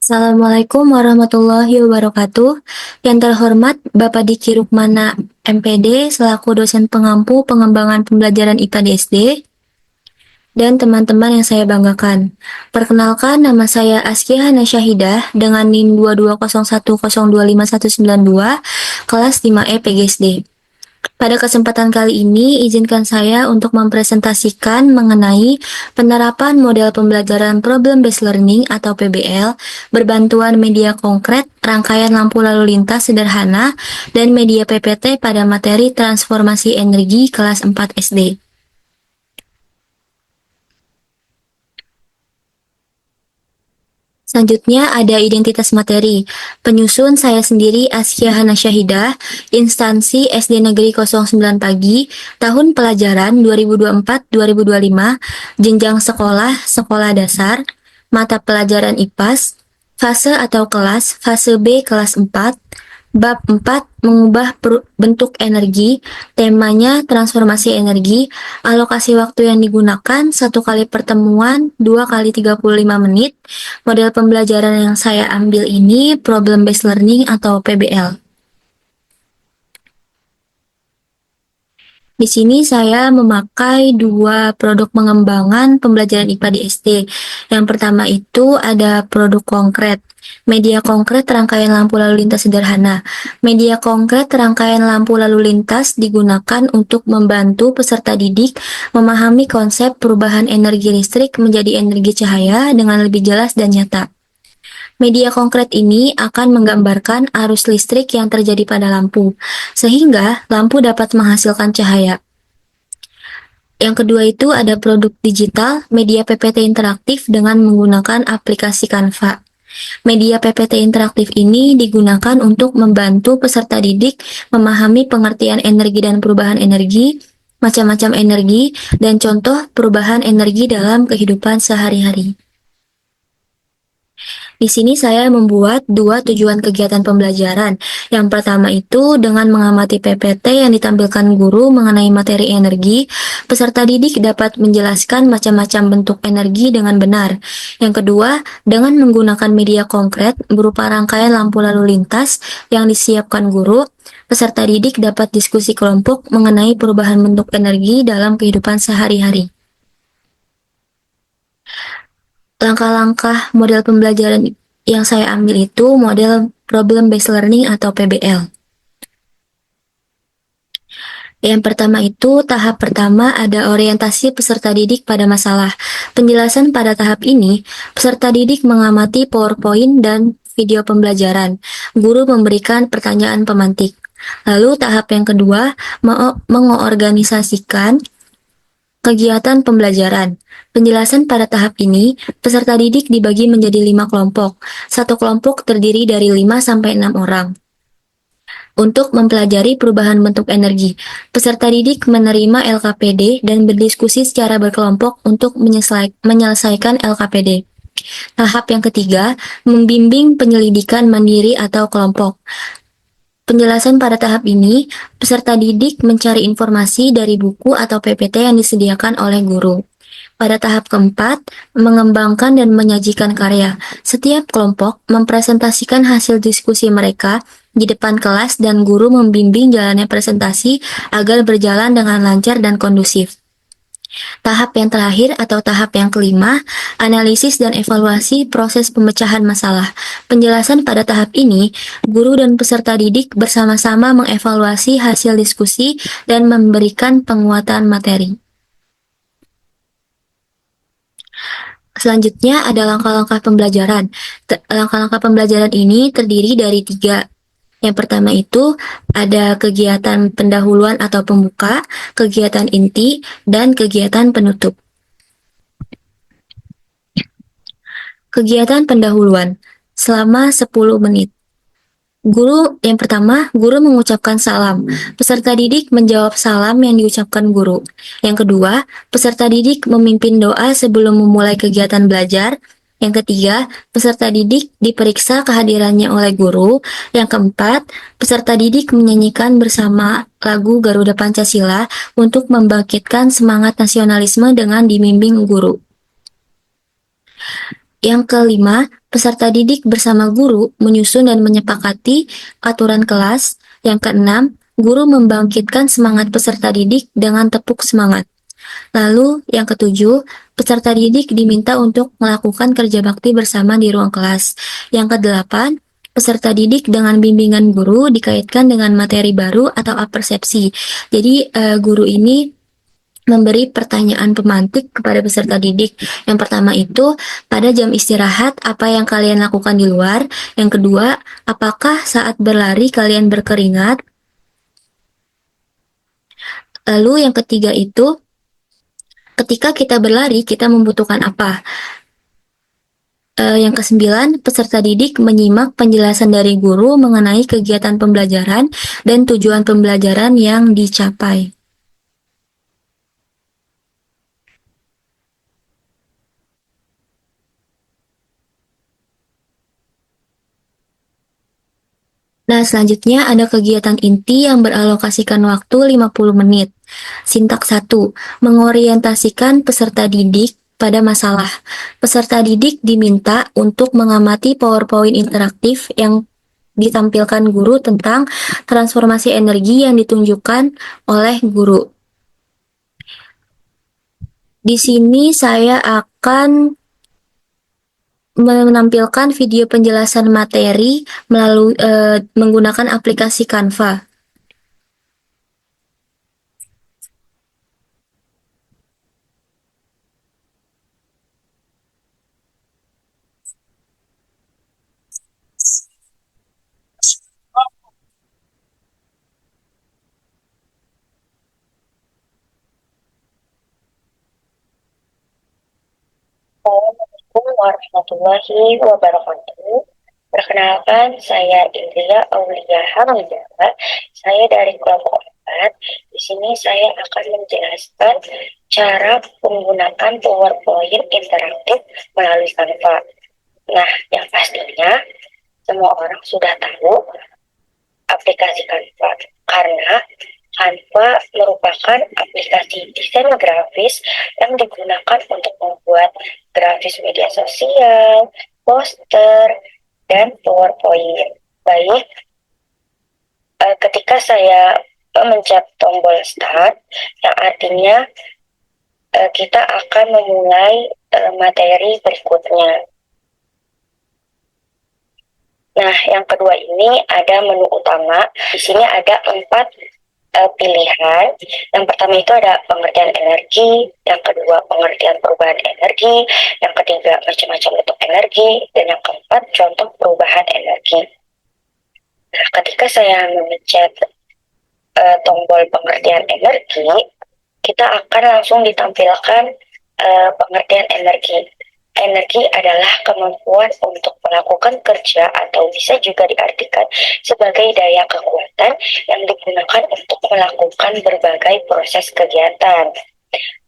Assalamualaikum warahmatullahi wabarakatuh. Yang terhormat Bapak Diki Rukmana MPD selaku dosen pengampu pengembangan pembelajaran IPA di SD dan teman-teman yang saya banggakan. Perkenalkan, nama saya Askia Hana Syahidah dengan NIM 2201025192 kelas 5E PGSD. Pada kesempatan kali ini, izinkan saya untuk mempresentasikan mengenai penerapan model pembelajaran Problem Based Learning atau PBL berbantuan media konkret, rangkaian lampu lalu lintas sederhana, dan media PPT pada materi transformasi energi kelas 4 SD. Selanjutnya ada identitas materi. Penyusun saya sendiri Askia Hana Syahidah, instansi SD Negeri 09 Pagi, tahun pelajaran 2024-2025, jenjang sekolah, sekolah dasar, mata pelajaran IPAS, fase atau kelas, fase B kelas 4, bab 4, mengubah bentuk energi, temanya transformasi energi, alokasi waktu yang digunakan 1 kali pertemuan, 2 kali 35 menit, model pembelajaran yang saya ambil ini Problem Based Learning atau PBL. Di sini saya memakai 2 produk pengembangan pembelajaran IPA di SD. Yang pertama itu ada produk konkret. Media konkret rangkaian lampu lalu lintas sederhana. Media konkret rangkaian lampu lalu lintas digunakan untuk membantu peserta didik memahami konsep perubahan energi listrik menjadi energi cahaya dengan lebih jelas dan nyata. Media konkret ini akan menggambarkan arus listrik yang terjadi pada lampu, sehingga lampu dapat menghasilkan cahaya. Yang kedua itu ada produk digital, media PPT interaktif dengan menggunakan aplikasi Canva. Media PPT interaktif ini digunakan untuk membantu peserta didik memahami pengertian energi dan perubahan energi, macam-macam energi, dan contoh perubahan energi dalam kehidupan sehari-hari. Di sini saya membuat 2 tujuan kegiatan pembelajaran. Yang pertama itu dengan mengamati PPT yang ditampilkan guru mengenai materi energi, peserta didik dapat menjelaskan macam-macam bentuk energi dengan benar. Yang kedua, dengan menggunakan media konkret berupa rangkaian lampu lalu lintas yang disiapkan guru, peserta didik dapat diskusi kelompok mengenai perubahan bentuk energi dalam kehidupan sehari-hari. Langkah-langkah model pembelajaran yang saya ambil itu model Problem Based Learning atau PBL. Yang pertama itu, tahap pertama ada orientasi peserta didik pada masalah. Penjelasan pada tahap ini, peserta didik mengamati PowerPoint dan video pembelajaran. Guru memberikan pertanyaan pemantik. Lalu tahap yang kedua, mengorganisasikan kegiatan pembelajaran. Penjelasan pada tahap ini, peserta didik dibagi menjadi 5 kelompok. Satu kelompok terdiri dari 5-6 orang. Untuk mempelajari perubahan bentuk energi, peserta didik menerima LKPD dan berdiskusi secara berkelompok untuk menyelesaikan LKPD. Tahap yang ketiga, membimbing penyelidikan mandiri atau kelompok. Penjelasan pada tahap ini, peserta didik mencari informasi dari buku atau PPT yang disediakan oleh guru. Pada tahap keempat, mengembangkan dan menyajikan karya. Setiap kelompok mempresentasikan hasil diskusi mereka di depan kelas dan guru membimbing jalannya presentasi agar berjalan dengan lancar dan kondusif. Tahap yang terakhir atau tahap yang kelima, analisis dan evaluasi proses pemecahan masalah. Penjelasan pada tahap ini, guru dan peserta didik bersama-sama mengevaluasi hasil diskusi dan memberikan penguatan materi. Selanjutnya ada langkah-langkah pembelajaran. Langkah-langkah pembelajaran ini terdiri dari 3. Yang pertama itu ada kegiatan pendahuluan atau pembuka, kegiatan inti, dan kegiatan penutup. Kegiatan pendahuluan selama 10 menit. Yang pertama, guru mengucapkan salam. Peserta didik menjawab salam yang diucapkan guru. Yang kedua, peserta didik memimpin doa sebelum memulai kegiatan belajar. Yang ketiga, peserta didik diperiksa kehadirannya oleh guru. Yang keempat, peserta didik menyanyikan bersama lagu Garuda Pancasila untuk membangkitkan semangat nasionalisme dengan dibimbing guru. Yang kelima, peserta didik bersama guru menyusun dan menyepakati aturan kelas. Yang keenam, guru membangkitkan semangat peserta didik dengan tepuk semangat. Lalu, yang ketujuh, peserta didik diminta untuk melakukan kerja bakti bersama di ruang kelas. Yang kedelapan, peserta didik dengan bimbingan guru dikaitkan dengan materi baru atau apersepsi. Jadi, guru ini memberi pertanyaan pemantik kepada peserta didik. Yang pertama itu, pada jam istirahat, apa yang kalian lakukan di luar? Yang kedua, apakah saat berlari kalian berkeringat? Lalu yang ketiga itu, ketika kita berlari, kita membutuhkan apa? Yang kesembilan, peserta didik menyimak penjelasan dari guru mengenai kegiatan pembelajaran dan tujuan pembelajaran yang dicapai. Nah, selanjutnya ada kegiatan inti yang beralokasikan waktu 50 menit. Sintaks 1, mengorientasikan peserta didik pada masalah. Peserta didik diminta untuk mengamati PowerPoint interaktif yang ditampilkan guru tentang transformasi energi yang ditunjukkan oleh guru. Di sini saya akan menampilkan video penjelasan materi melalui menggunakan aplikasi Canva. Assalamualaikum warahmatullahi wabarakatuh. Perkenalkan, saya Indria Aulia Hamidala. Saya dari kelompok 4. Di sini saya akan menjelaskan cara penggunaan PowerPoint interaktif melalui Canva. Nah, yang pastinya semua orang sudah tahu aplikasi Canva karena Canva merupakan aplikasi desain grafis yang digunakan untuk membuat grafis media sosial, poster, dan PowerPoint. Baik, ketika saya mencet tombol start, yang artinya kita akan memulai materi berikutnya. Nah, yang kedua ini ada menu utama. Di sini ada 4 pilihan. Yang pertama itu ada pengertian energi, yang kedua pengertian perubahan energi, yang ketiga macam-macam bentuk energi, dan yang keempat contoh perubahan energi. Nah, ketika saya memencet tombol pengertian energi, kita akan langsung ditampilkan pengertian energi. Energi adalah kemampuan untuk melakukan kerja atau bisa juga diartikan sebagai daya kekuatan yang digunakan untuk melakukan berbagai proses kegiatan.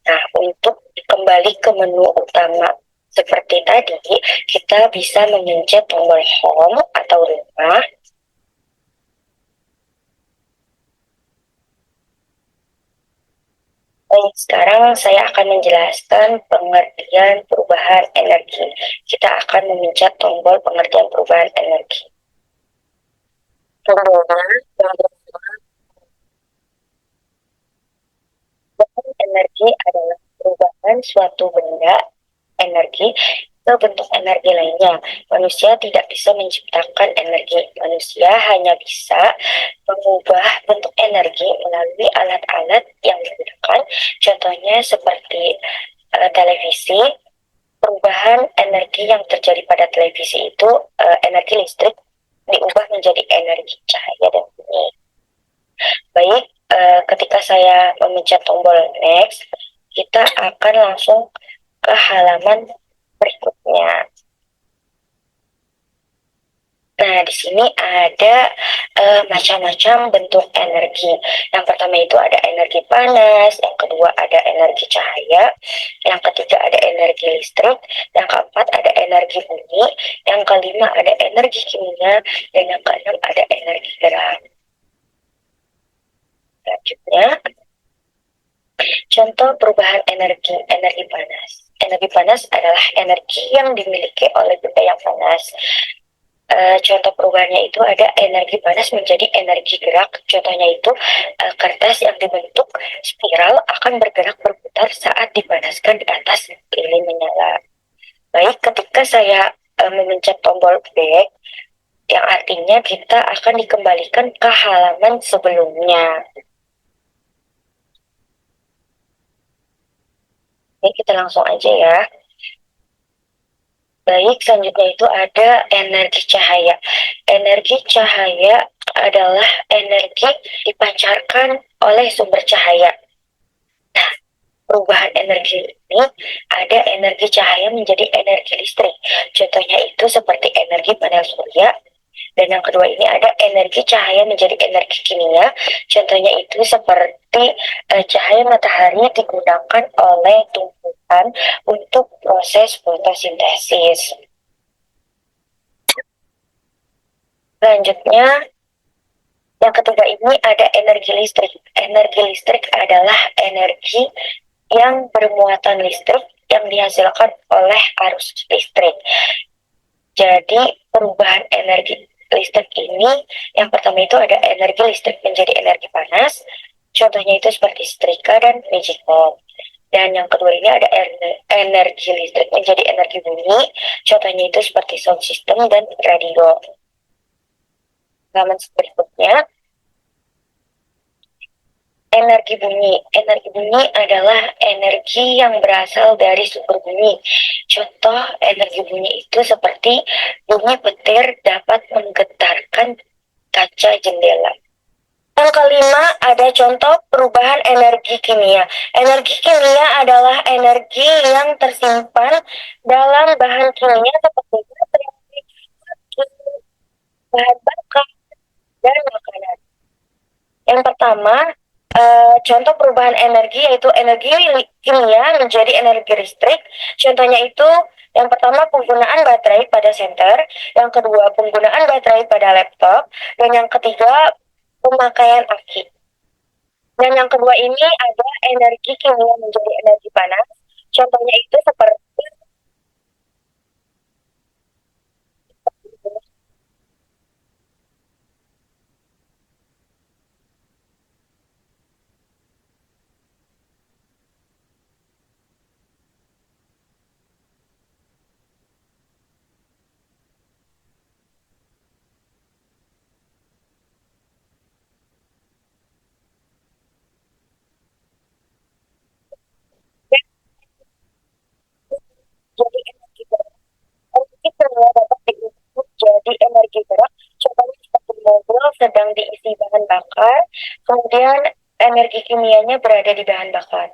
Nah, untuk kembali ke menu utama seperti tadi, kita bisa memencet tombol home atau rumah. Baik, sekarang saya akan menjelaskan pengertian perubahan energi. Kita akan memencet tombol pengertian perubahan energi. Energi adalah perubahan suatu benda, energi, ke bentuk energi lainnya. Manusia tidak bisa menciptakan energi. Manusia hanya bisa mengubah bentuk energi melalui alat-alat yang digunakan. Contohnya seperti televisi. Perubahan energi yang terjadi pada televisi itu energi listrik diubah menjadi energi cahaya dan bunyi. Baik, ketika saya memencet tombol next, kita akan langsung ke halaman berikutnya. Nah, di sini ada macam-macam bentuk energi. Yang pertama itu ada energi panas, yang kedua ada energi cahaya, yang ketiga ada energi listrik, yang keempat ada energi bumi, yang kelima ada energi kimia, dan yang keenam ada energi gerak. Selanjutnya, contoh perubahan energi, energi panas. Energi panas adalah energi yang dimiliki oleh benda yang panas. Contoh perubahannya itu ada energi panas menjadi energi gerak. Contohnya itu kertas yang dibentuk spiral akan bergerak berputar saat dipanaskan di atas lilin menyala. Baik, ketika saya memencet tombol back, yang artinya kita akan dikembalikan ke halaman sebelumnya. Oke, kita langsung aja ya. Baik, selanjutnya itu ada energi cahaya. Energi cahaya adalah energi dipancarkan oleh sumber cahaya. Nah, perubahan energi ini ada energi cahaya menjadi energi listrik. Contohnya itu seperti energi panel surya. Dan yang kedua ini ada energi cahaya menjadi energi kimia. Contohnya itu seperti cahaya matahari digunakan oleh tumbuhan untuk proses fotosintesis. Selanjutnya, yang ketiga ini ada energi listrik. Energi listrik adalah energi yang bermuatan listrik yang dihasilkan oleh arus listrik. Jadi perubahan energi listrik ini, yang pertama itu ada energi listrik menjadi energi panas. Contohnya itu seperti setrika dan magicom. Dan yang kedua ini ada energi listrik menjadi energi bumi. Contohnya itu seperti sound system dan radio. Halaman berikutnya, energi bumi. Energi bumi adalah energi yang berasal dari sumber bumi. Contoh energi bumi itu seperti bunyi petir dapat menggetarkan kaca jendela. Yang kelima ada contoh perubahan energi kimia. Energi kimia adalah energi yang tersimpan dalam bahan kimia seperti bahan bakar dan makanan. Yang pertama, contoh perubahan energi yaitu energi kimia menjadi energi listrik. Contohnya itu yang pertama penggunaan baterai pada senter, yang kedua penggunaan baterai pada laptop, dan yang ketiga pemakaian aki. Dan yang kedua ini ada energi kimia menjadi energi panas. Contohnya itu seperti jadi energi gerak. Energi kimia dapat diubah jadi energi gerak. Contohnya seperti mobil sedang diisi bahan bakar, kemudian energi kimianya berada di bahan bakar.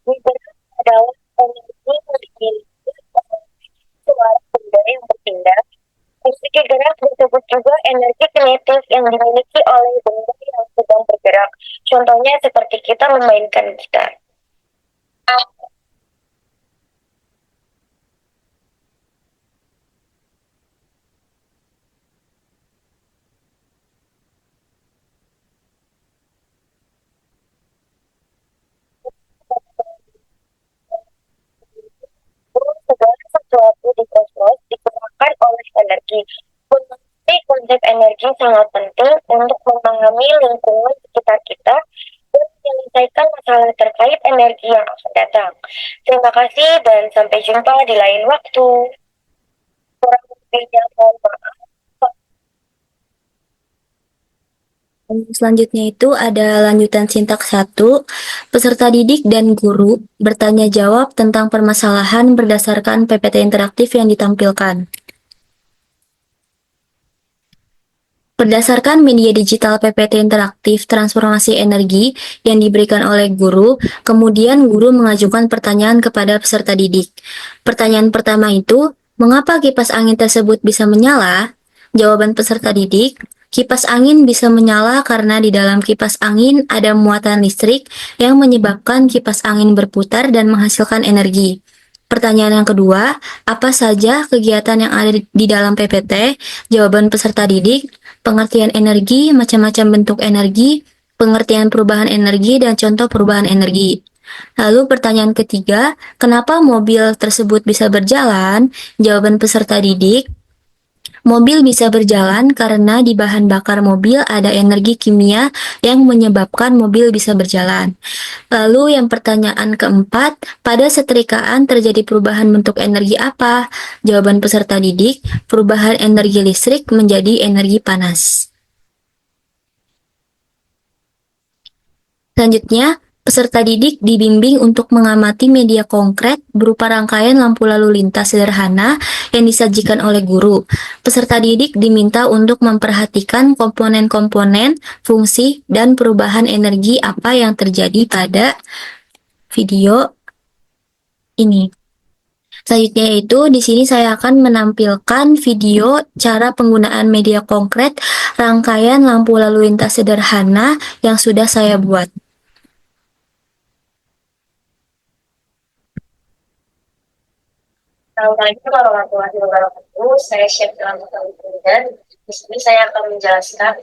Energi gerak adalah energi yang dimiliki suara benda yang berpindah. Energi gerak disebut juga energi kinetis yang dimiliki oleh benda yang sedang bergerak. Contohnya seperti kita memainkan gitar. Segala sesuatu di kosmos digerakkan oleh energi. Mengerti konsep energi sangat penting untuk memahami lingkungan sekitar kita dan menyelesaikan masalah terkait energi yang akan datang. Terima kasih dan sampai jumpa di lain waktu. Kurang lebihnya mohon maaf. Selanjutnya itu ada lanjutan sintaks 1. Peserta didik dan guru bertanya jawab tentang permasalahan berdasarkan PPT interaktif yang ditampilkan. Berdasarkan media digital PPT interaktif transformasi energi yang diberikan oleh guru, kemudian guru mengajukan pertanyaan kepada peserta didik. Pertanyaan pertama itu, mengapa kipas angin tersebut bisa menyala? Jawaban peserta didik, kipas angin bisa menyala karena di dalam kipas angin ada muatan listrik yang menyebabkan kipas angin berputar dan menghasilkan energi. Pertanyaan yang kedua, apa saja kegiatan yang ada di dalam PPT? Jawaban peserta didik, pengertian energi, macam-macam bentuk energi, pengertian perubahan energi, dan contoh perubahan energi. Lalu pertanyaan ketiga, kenapa mobil tersebut bisa berjalan? Jawaban peserta didik, mobil bisa berjalan karena di bahan bakar mobil ada energi kimia yang menyebabkan mobil bisa berjalan. Lalu yang pertanyaan keempat, pada setrikaan terjadi perubahan bentuk energi apa? Jawaban peserta didik, perubahan energi listrik menjadi energi panas. Selanjutnya, peserta didik dibimbing untuk mengamati media konkret berupa rangkaian lampu lalu lintas sederhana yang disajikan oleh guru. Peserta didik diminta untuk memperhatikan komponen-komponen, fungsi, dan perubahan energi apa yang terjadi pada video ini. Selanjutnya yaitu di sini saya akan menampilkan video cara penggunaan media konkret rangkaian lampu lalu lintas sederhana yang sudah saya buat. Assalamualaikum warahmatullahi wabarakatuh. Saya Chef dalam dan di sini saya akan menjelaskan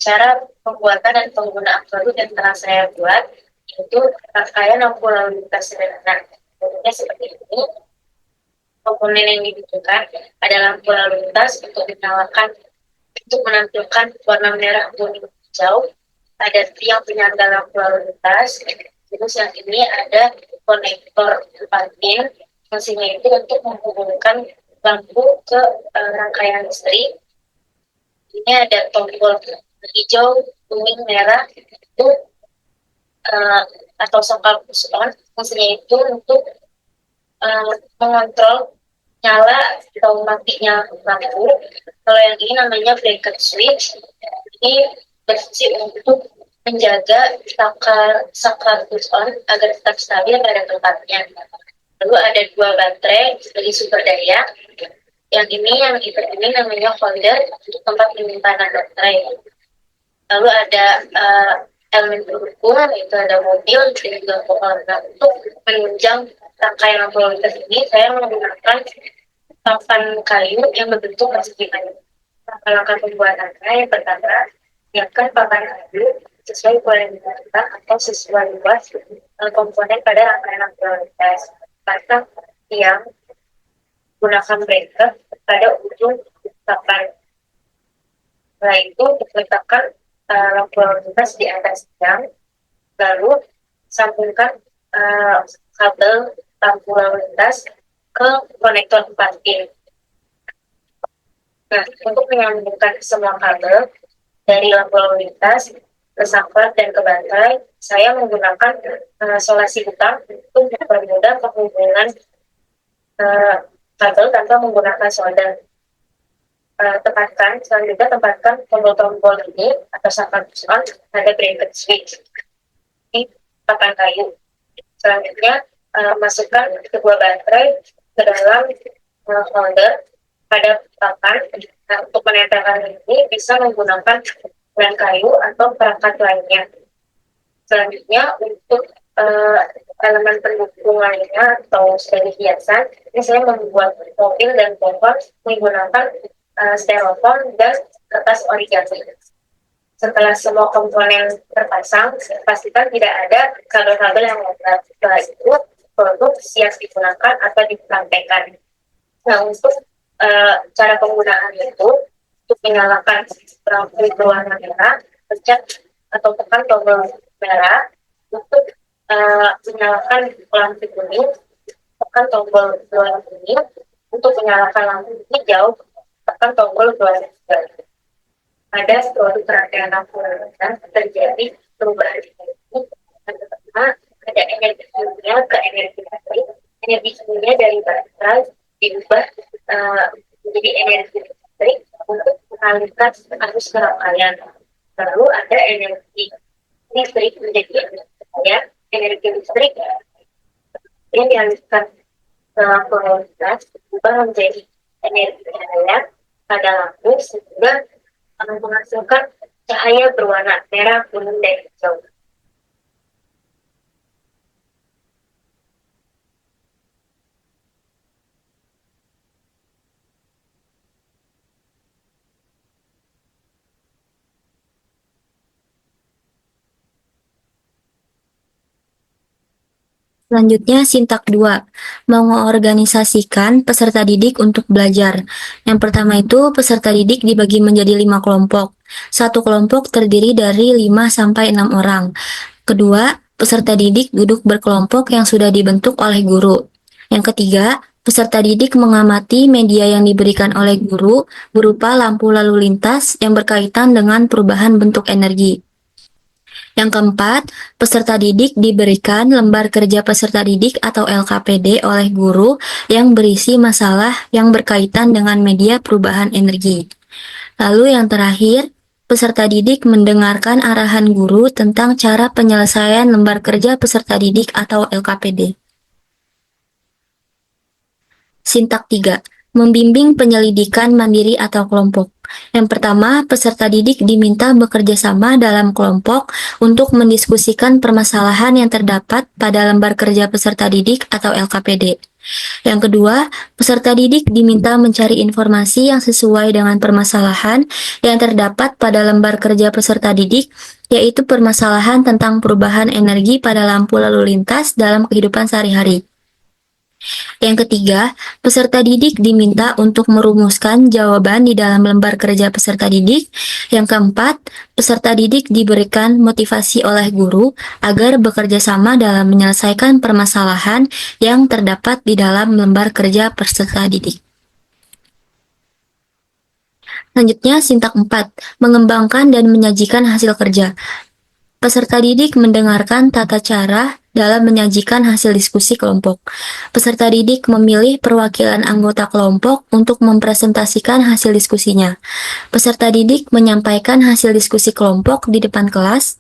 cara pembuatan dan penggunaan produk yang telah saya buat, yaitu rangkaian lampu lalu lintas sederhana. Bentuknya seperti ini. Komponen yang dibutuhkan adalah lampu lalu lintas untuk dinyalakan untuk menampilkan warna merah, kuning, hijau. Ada tiang penyangga lampu lalu lintas. Terus yang ini ada konektor 4 pin. Fungsinya itu untuk menghubungkan lampu ke rangkaian listrik. Ini ada tombol hijau, kuning, merah itu atau sokal push on. Fungsinya itu untuk mengontrol nyala atau matinya lampu. Kalau yang ini namanya blinker switch. Ini berfungsi untuk menjaga saklar push on agar tetap stabil pada tempatnya. Lalu ada 2 baterai sebagai sumber daya. Yang ini namanya holder untuk tempat penyimpanan baterai. Lalu ada elemen pendukung, yaitu ada mobil dan juga pohon. Nah, untuk menunjang rangkaian lampu lalu lintas ini, saya menggunakan papan kayu yang berbentuk persegi kayu. Langkah-langkah pembuatannya yang pertama, siapkan papan kayu sesuai ukuran kita atau sesuai luas komponen pada rangkaian lampu lalu lintas. Pasang tiang gunakan breaker pada ujung papan. Setelah itu diletakkan lampu lalu lintas di atas tiang, lalu sambungkan kabel lampu lalu lintas ke konektor 4 pin. Nah, untuk menyambungkan semua kabel dari lampu lalu lintas ke saklar dan ke baterai, saya menggunakan solasi hitam untuk mempermudah penghubungan kabel tanpa menggunakan solder. Tempatkan tombol-tombol ini atau saklar push on pada breaker switch di papan kayu. Selanjutnya, masukkan kedua baterai ke dalam holder pada papan. Nah, untuk menempelkan ini bisa menggunakan bahan kayu atau perangkat lainnya. Selanjutnya, untuk elemen pendukung lainnya atau sebagai hiasan, ini saya membuat mobil dan pohon menggunakan styrofoam dan kertas origami. Setelah semua komponen terpasang, pastikan tidak ada kabel-kabel yang longgar. Setelah itu, produk siap digunakan atau disampaikan. Nah, untuk cara penggunaan itu, untuk menyalakan lampu berwarna merah, pencet atau tekan tombol merah. Untuk menyalakan lampu kuning, tekan tombol berwarna kuning. Untuk menyalakan lampu hijau, tekan tombol berwarna hijau. Pada suatu rangkaian lampu lintas terjadi perubahan energi. Yang pertama, ada energi kimia ke energi listrik. Energi kimia dari baterai diubah menjadi energi listrik untuk mengalirkan arus serangkaian. Lalu ada energi listrik menjadi cahaya. Energi listrik yang dialirkan ke lampu lalu lintas berubah menjadi energi cahaya pada lampu sehingga menghasilkan cahaya berwarna merah, kuning, dan hijau. Selanjutnya, sintak 2, mengorganisasikan peserta didik untuk belajar. Yang pertama itu, peserta didik dibagi menjadi 5 kelompok. Satu kelompok terdiri dari 5 sampai 6 orang. Kedua, peserta didik duduk berkelompok yang sudah dibentuk oleh guru. Yang ketiga, peserta didik mengamati media yang diberikan oleh guru berupa lampu lalu lintas yang berkaitan dengan perubahan bentuk energi. Yang keempat, peserta didik diberikan lembar kerja peserta didik atau LKPD oleh guru yang berisi masalah yang berkaitan dengan media perubahan energi. Lalu yang terakhir, peserta didik mendengarkan arahan guru tentang cara penyelesaian lembar kerja peserta didik atau LKPD. Sintak 3, membimbing penyelidikan mandiri atau kelompok. Yang pertama, peserta didik diminta bekerja sama dalam kelompok untuk mendiskusikan permasalahan yang terdapat pada lembar kerja peserta didik atau LKPD. Yang kedua, peserta didik diminta mencari informasi yang sesuai dengan permasalahan yang terdapat pada lembar kerja peserta didik, yaitu permasalahan tentang perubahan energi pada lampu lalu lintas dalam kehidupan sehari-hari. Yang ketiga, peserta didik diminta untuk merumuskan jawaban di dalam lembar kerja peserta didik. Yang keempat, peserta didik diberikan motivasi oleh guru agar bekerja sama dalam menyelesaikan permasalahan yang terdapat di dalam lembar kerja peserta didik. Selanjutnya, sintak 4, mengembangkan dan menyajikan hasil kerja. Peserta didik mendengarkan tata cara dalam menyajikan hasil diskusi kelompok. Peserta didik memilih perwakilan anggota kelompok untuk mempresentasikan hasil diskusinya. Peserta didik menyampaikan hasil diskusi kelompok di depan kelas.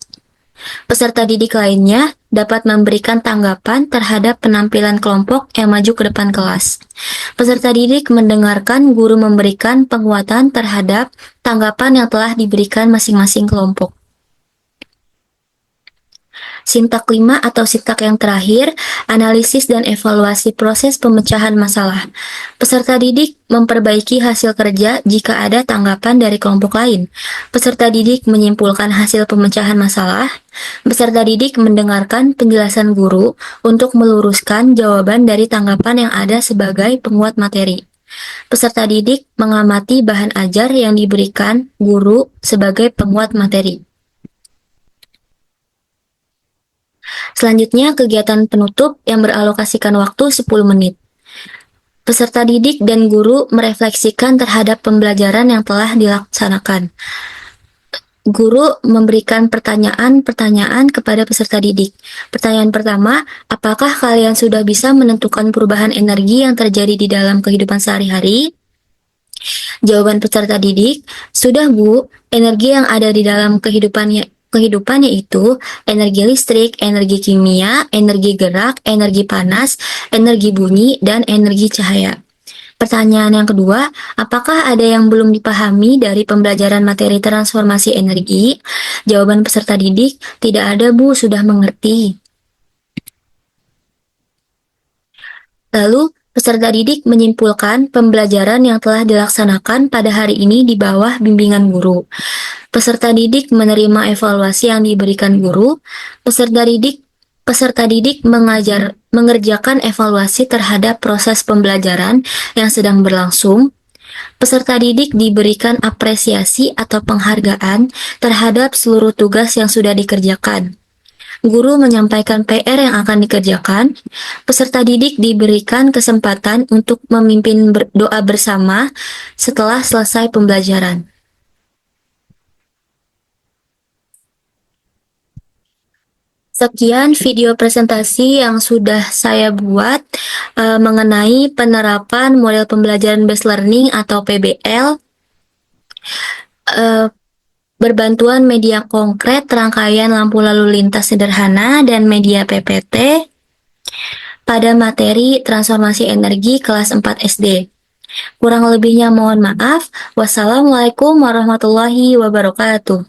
Peserta didik lainnya dapat memberikan tanggapan terhadap penampilan kelompok yang maju ke depan kelas. Peserta didik mendengarkan guru memberikan penguatan terhadap tanggapan yang telah diberikan masing-masing kelompok. Sintak 5 atau sintak yang terakhir, analisis dan evaluasi proses pemecahan masalah. Peserta didik memperbaiki hasil kerja jika ada tanggapan dari kelompok lain. Peserta didik menyimpulkan hasil pemecahan masalah. Peserta didik mendengarkan penjelasan guru untuk meluruskan jawaban dari tanggapan yang ada sebagai penguat materi. Peserta didik mengamati bahan ajar yang diberikan guru sebagai penguat materi. Selanjutnya, kegiatan penutup yang beralokasikan waktu 10 menit. Peserta didik dan guru merefleksikan terhadap pembelajaran yang telah dilaksanakan. Guru memberikan pertanyaan-pertanyaan kepada peserta didik. Pertanyaan pertama, apakah kalian sudah bisa menentukan perubahan energi yang terjadi di dalam kehidupan sehari-hari? Jawaban peserta didik, sudah Bu, energi yang ada di dalam kehidupannya itu energi listrik, energi kimia, energi gerak, energi panas, energi bunyi, dan energi cahaya. Pertanyaan yang kedua, apakah ada yang belum dipahami dari pembelajaran materi transformasi energi? Jawaban peserta didik, tidak ada Bu, sudah mengerti. Lalu, peserta didik menyimpulkan pembelajaran yang telah dilaksanakan pada hari ini di bawah bimbingan guru. Peserta didik menerima evaluasi yang diberikan guru. Peserta didik mengerjakan evaluasi terhadap proses pembelajaran yang sedang berlangsung. Peserta didik diberikan apresiasi atau penghargaan terhadap seluruh tugas yang sudah dikerjakan. Guru menyampaikan PR yang akan dikerjakan. Peserta didik diberikan kesempatan untuk memimpin doa bersama setelah selesai pembelajaran. Sekian video presentasi yang sudah saya buat mengenai penerapan model pembelajaran based learning atau PBL. Eh, Berbantuan media konkret, rangkaian lampu lalu lintas sederhana, dan media PPT pada materi transformasi energi kelas 4 SD. Kurang lebihnya mohon maaf. Wassalamualaikum warahmatullahi wabarakatuh.